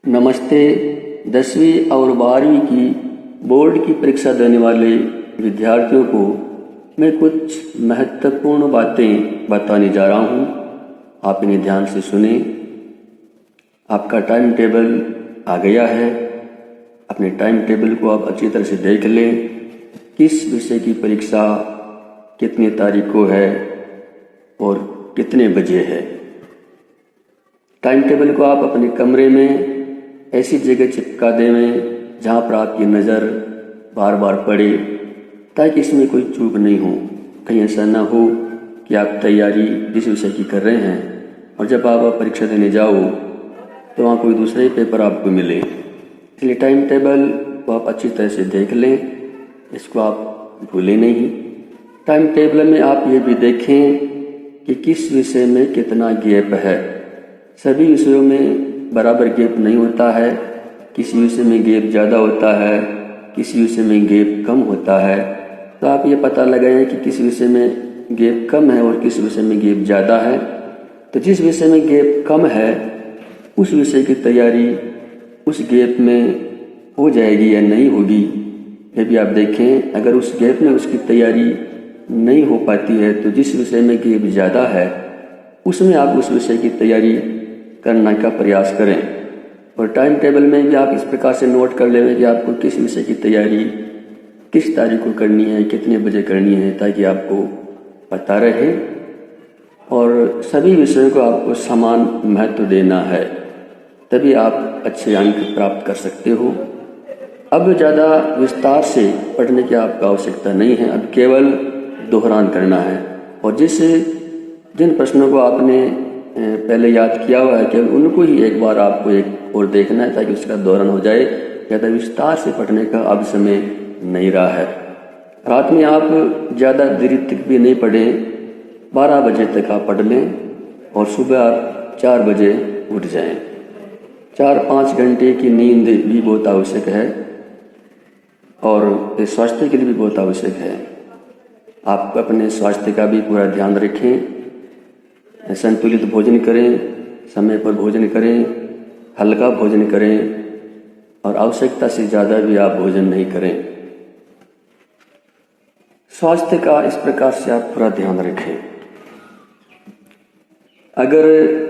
नमस्ते। 10वीं और 12वीं की बोर्ड की परीक्षा देने वाले विद्यार्थियों को मैं कुछ महत्वपूर्ण बातें बताने जा रहा हूँ। आप इन्हें ध्यान से सुने। आपका टाइम टेबल आ गया है। अपने टाइम टेबल को आप अच्छी तरह से देख लें। किस विषय की परीक्षा कितनी तारीख को है और कितने बजे है। टाइम टेबल को आप अपने कमरे में ऐसी जगह चिपका दें जहाँ पर आपकी नज़र बार बार पड़े, ताकि इसमें कोई चूक नहीं हो। कहीं ऐसा ना हो कि आप तैयारी जिस विषय की कर रहे हैं और जब आप परीक्षा देने जाओ तो वहाँ कोई दूसरा ही पेपर आपको मिले। इसलिए टाइम टेबल को आप अच्छी तरह से देख लें, इसको आप भूलें नहीं। टाइम टेबल में आप ये भी देखें कि किस विषय में कितना गैप है। सभी विषयों में बराबर गैप नहीं होता है। किसी विषय में गैप ज़्यादा होता है, किसी विषय में गैप कम होता है। तो आप ये पता लगाएं कि किस विषय में गैप कम है और किस विषय में गैप ज़्यादा है। तो जिस विषय में गैप कम है उस विषय की तैयारी उस गैप में हो जाएगी या नहीं होगी, ये भी आप देखें। अगर उस गैप में उसकी तैयारी नहीं हो पाती है तो जिस विषय में गैप ज़्यादा है उसमें आप उस विषय की तैयारी करने का प्रयास करें। और टाइम टेबल में भी आप इस प्रकार से नोट कर लें कि आपको किस विषय की तैयारी किस तारीख को करनी है, कितने बजे करनी है, ताकि आपको पता रहे। और सभी विषयों को आपको समान महत्व देना है, तभी आप अच्छे अंक प्राप्त कर सकते हो। अब ज़्यादा विस्तार से पढ़ने की आपको आवश्यकता नहीं है। अब केवल दोहरान करना है और जिन प्रश्नों को आपने पहले याद किया हुआ है केवल उनको ही एक बार आपको एक और देखना है, ताकि उसका दोहरान हो जाए। ज़्यादा विस्तार से पढ़ने का अब समय नहीं रहा है। रात में आप ज़्यादा देर तक भी नहीं पढ़ें, 12 बजे तक आप पढ़ लें और सुबह आप 4 बजे उठ जाएं। 4-5 घंटे की नींद भी बहुत आवश्यक है और स्वास्थ्य के लिए भी बहुत आवश्यक है। आप अपने स्वास्थ्य का भी पूरा ध्यान रखें। संतुलित भोजन करें, समय पर भोजन करें, हल्का भोजन करें और आवश्यकता से ज़्यादा भी आप भोजन नहीं करें। स्वास्थ्य का इस प्रकार से आप पूरा ध्यान रखें। अगर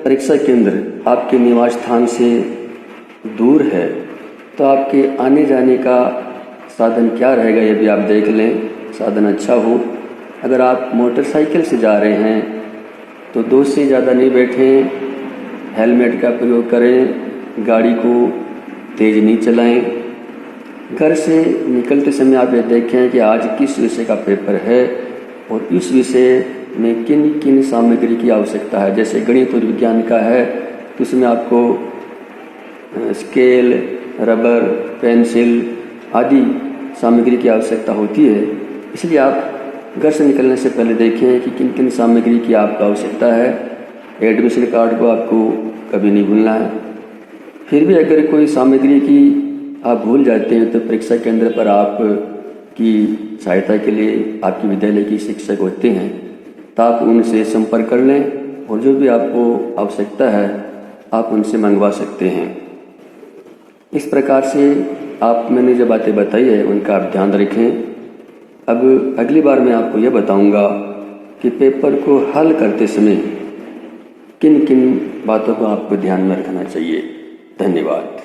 परीक्षा केंद्र आपके निवास स्थान से दूर है तो आपके आने जाने का साधन क्या रहेगा, ये भी आप देख लें। साधन अच्छा हो। अगर आप मोटरसाइकिल से जा रहे हैं तो 2 से ज़्यादा नहीं बैठें, हेलमेट का प्रयोग करें, गाड़ी को तेज़ नहीं चलाएं। घर से निकलते समय आप ये देखें कि आज किस विषय का पेपर है और इस विषय में किन किन सामग्री की आवश्यकता है। जैसे गणित और विज्ञान का है तो उसमें आपको स्केल, रबर, पेंसिल आदि सामग्री की आवश्यकता होती है। इसलिए आप घर से निकलने से पहले देखें कि किन किन सामग्री की आपको आवश्यकता है। एडमिशन कार्ड को आपको कभी नहीं भूलना है। फिर भी अगर कोई सामग्री की आप भूल जाते हैं तो परीक्षा केंद्र पर आपकी सहायता के लिए आपके विद्यालय की शिक्षक होते हैं, तो आप उनसे संपर्क कर लें और जो भी आपको आवश्यकता है आप उनसे मंगवा सकते हैं। इस प्रकार से मैंने जो बातें बताई है उनका आप ध्यान रखें। अब अगली बार मैं आपको यह बताऊंगा कि पेपर को हल करते समय किन किन बातों को आपको ध्यान में रखना चाहिए। धन्यवाद।